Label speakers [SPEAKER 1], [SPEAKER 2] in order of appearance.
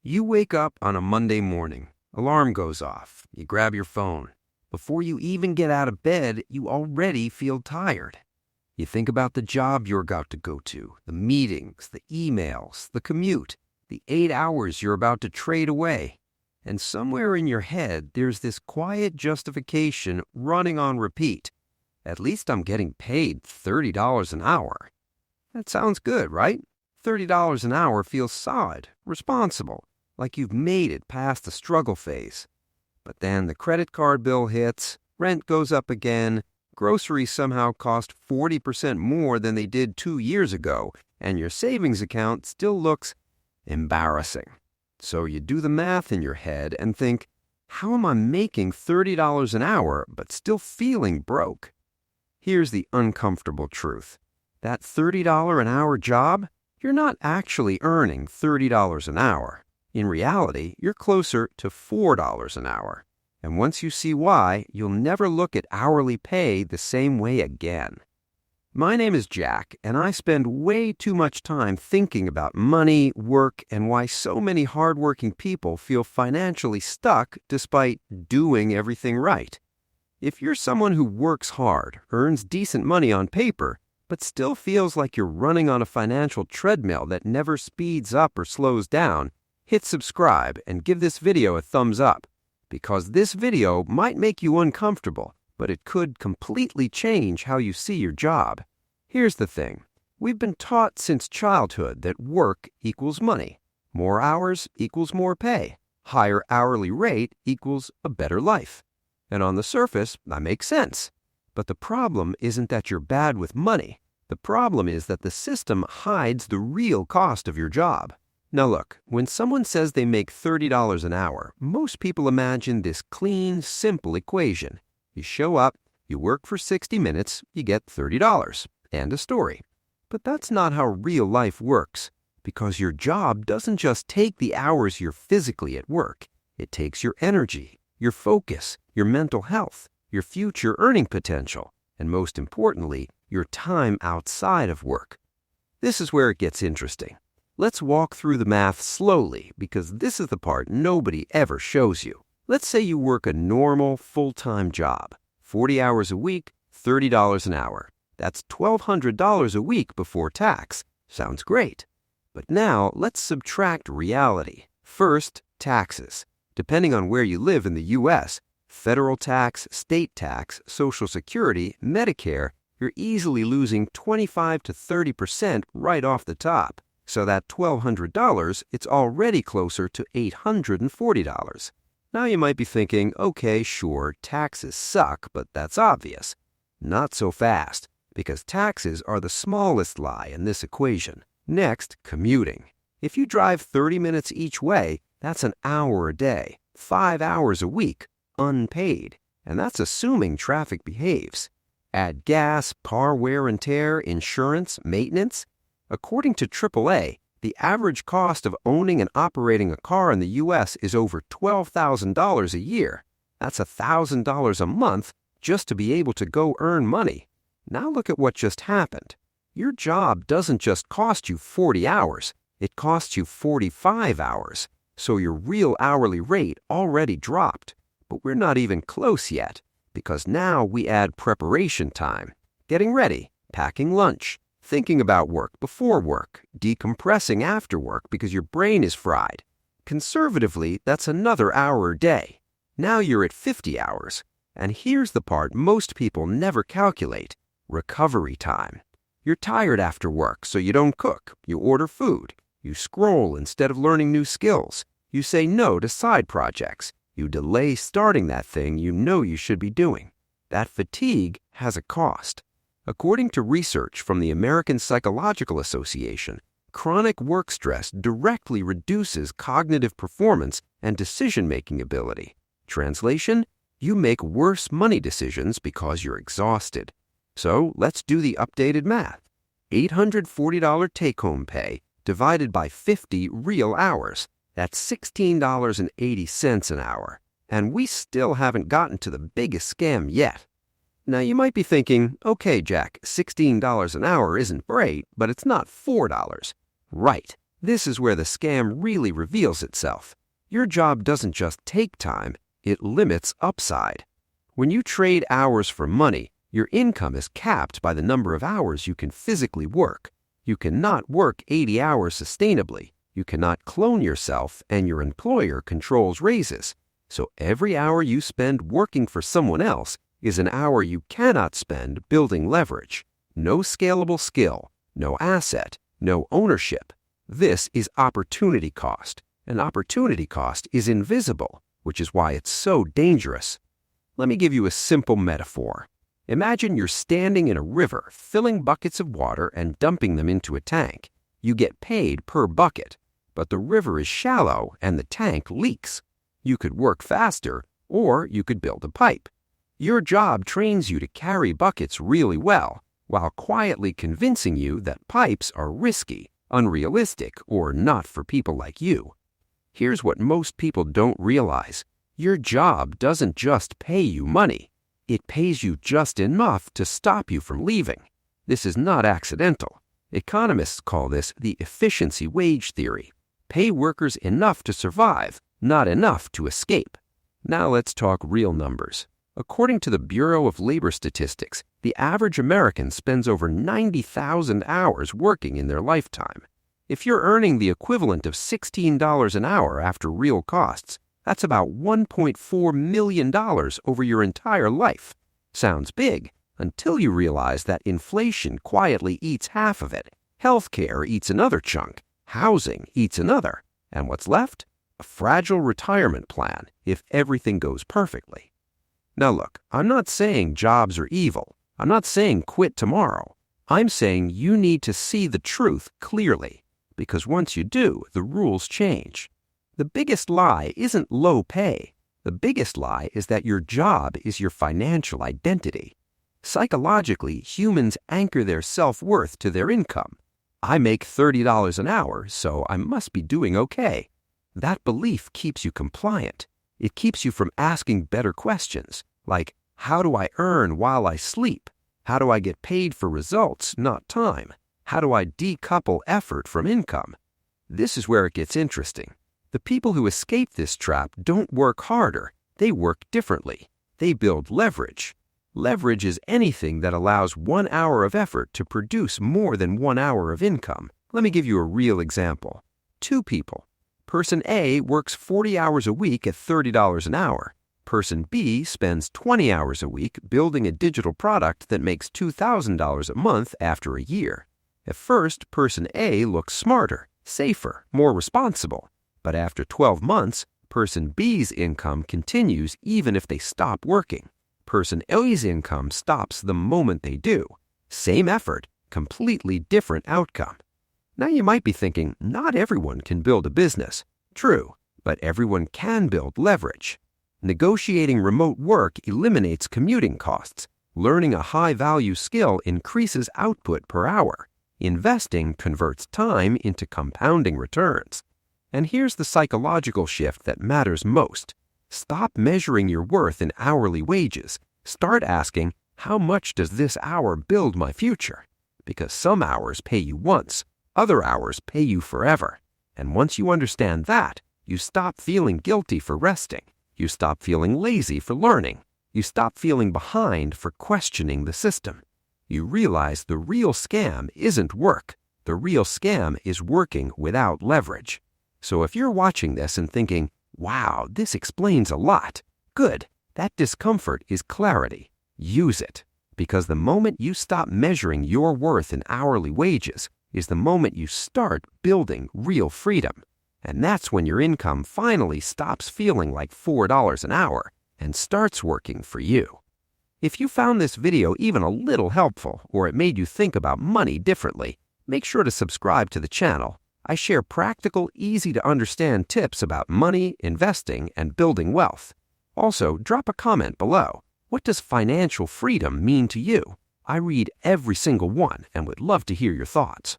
[SPEAKER 1] You wake up on a Monday morning. Alarm goes off. You grab your phone. Before you even get out of bed, you already feel tired. You think about the job you're about to go to, the meetings, the emails, the commute, the 8 hours you're about to trade away. And somewhere in your head, there's this quiet justification running on repeat. At least I'm getting paid $30 an hour. That sounds good, right? $30 an hour feels solid, responsible, like you've made it past the struggle phase. But then the credit card bill hits, rent goes up again, groceries somehow cost 40% more than they did 2 years ago, and your savings account still looks embarrassing. So you do the math in your head and think, how am I making $30 an hour but still feeling broke? Here's the uncomfortable truth. That $30 an hour job, you're not actually earning $30 an hour. In reality, you're closer to $4 an hour. And once you see why, you'll never look at hourly pay the same way again. My name is Jack, and I spend way too much time thinking about money, work, and why so many hardworking people feel financially stuck despite doing everything right. If you're someone who works hard, earns decent money on paper, but still feels like you're running on a financial treadmill that never speeds up or slows down, hit subscribe and give this video a thumbs up, because this video might make you uncomfortable, but it could completely change how you see your job. Here's the thing. We've been taught since childhood that work equals money. More hours equals more pay. Higher hourly rate equals a better life. And on the surface, that makes sense. But the problem isn't that you're bad with money. The problem is that the system hides the real cost of your job. Now look, when someone says they make $30 an hour, most people imagine this clean, simple equation. You show up, you work for 60 minutes, you get $30. End of story. But that's not how real life works, because your job doesn't just take the hours you're physically at work. It takes your energy, your focus, your mental health, your future earning potential, and most importantly, your time outside of work. This is where it gets interesting. Let's walk through the math slowly, because this is the part nobody ever shows you. Let's say you work a normal, full-time job, 40 hours a week, $30 an hour. That's $1,200 a week before tax. Sounds great. But now let's subtract reality. First, taxes. Depending on where you live in the U.S., federal tax, state tax, Social Security, Medicare, you're easily losing 25 to 30% right off the top. So that $1,200, it's already closer to $840. Now you might be thinking, okay, sure, taxes suck, but that's obvious. Not so fast, because taxes are the smallest lie in this equation. Next, commuting. If you drive 30 minutes each way, that's an hour a day, 5 hours a week, unpaid. And that's assuming traffic behaves. Add gas, car wear and tear, insurance, maintenance. According to AAA, the average cost of owning and operating a car in the U.S. is over $12,000 a year. That's $1,000 a month just to be able to go earn money. Now look at what just happened. Your job doesn't just cost you 40 hours, it costs you 45 hours. So your real hourly rate already dropped. But we're not even close yet, because now we add preparation time, getting ready, packing lunch, thinking about work before work, decompressing after work because your brain is fried. Conservatively, that's another hour a day. Now you're at 50 hours. And here's the part most people never calculate: recovery time. You're tired after work, so you don't cook. You order food. You scroll instead of learning new skills. You say no to side projects. You delay starting that thing you know you should be doing. That fatigue has a cost. According to research from the American Psychological Association, chronic work stress directly reduces cognitive performance and decision-making ability. Translation: you make worse money decisions because you're exhausted. So let's do the updated math. $840 take-home pay divided by 50 real hours. That's $16.80 an hour. And we still haven't gotten to the biggest scam yet. Now you might be thinking, okay, Jack, $16 an hour isn't great, but it's not $4. Right. This is where the scam really reveals itself. Your job doesn't just take time, it limits upside. When you trade hours for money, your income is capped by the number of hours you can physically work. You cannot work 80 hours sustainably. You cannot clone yourself, and your employer controls raises. So every hour you spend working for someone else is an hour you cannot spend building leverage. No scalable skill, no asset, no ownership. This is opportunity cost. And opportunity cost is invisible, which is why it's so dangerous. Let me give you a simple metaphor. Imagine you're standing in a river, filling buckets of water and dumping them into a tank. You get paid per bucket, but the river is shallow and the tank leaks. You could work faster, or you could build a pipe. Your job trains you to carry buckets really well, while quietly convincing you that pipes are risky, unrealistic, or not for people like you. Here's what most people don't realize. Your job doesn't just pay you money. It pays you just enough to stop you from leaving. This is not accidental. Economists call this the efficiency wage theory. Pay workers enough to survive, not enough to escape. Now let's talk real numbers. According to the Bureau of Labor Statistics, the average American spends over 90,000 hours working in their lifetime. If you're earning the equivalent of $16 an hour after real costs, that's about $1.4 million over your entire life. Sounds big until you realize that inflation quietly eats half of it, healthcare eats another chunk, housing eats another, and what's left? A fragile retirement plan if everything goes perfectly. Now look, I'm not saying jobs are evil. I'm not saying quit tomorrow. I'm saying you need to see the truth clearly, because once you do, the rules change. The biggest lie isn't low pay. The biggest lie is that your job is your financial identity. Psychologically, humans anchor their self-worth to their income. I make $30 an hour, so I must be doing okay. That belief keeps you compliant. It keeps you from asking better questions, like, how do I earn while I sleep? How do I get paid for results, not time? How do I decouple effort from income? This is where it gets interesting. The people who escape this trap don't work harder. They work differently. They build leverage. Leverage is anything that allows 1 hour of effort to produce more than 1 hour of income. Let me give you a real example. Two people. Person A works 40 hours a week at $30 an hour. Person B spends 20 hours a week building a digital product that makes $2,000 a month after a year. At first, person A looks smarter, safer, more responsible. But after 12 months, person B's income continues even if they stop working. Person A's income stops the moment they do. Same effort, completely different outcome. Now you might be thinking, not everyone can build a business. True, but everyone can build leverage. Negotiating remote work eliminates commuting costs. Learning a high-value skill increases output per hour. Investing converts time into compounding returns. And here's the psychological shift that matters most. Stop measuring your worth in hourly wages. Start asking, how much does this hour build my future? Because some hours pay you once, other hours pay you forever. And once you understand that, you stop feeling guilty for resting. You stop feeling lazy for learning. You stop feeling behind for questioning the system. You realize the real scam isn't work. The real scam is working without leverage. So if you're watching this and thinking, wow, this explains a lot, good. That discomfort is clarity. Use it. Because the moment you stop measuring your worth in hourly wages is the moment you start building real freedom. And that's when your income finally stops feeling like $4 an hour and starts working for you. If you found this video even a little helpful or it made you think about money differently, make sure to subscribe to the channel. I share practical, easy-to-understand tips about money, investing, and building wealth. Also, drop a comment below. What does financial freedom mean to you? I read every single one and would love to hear your thoughts.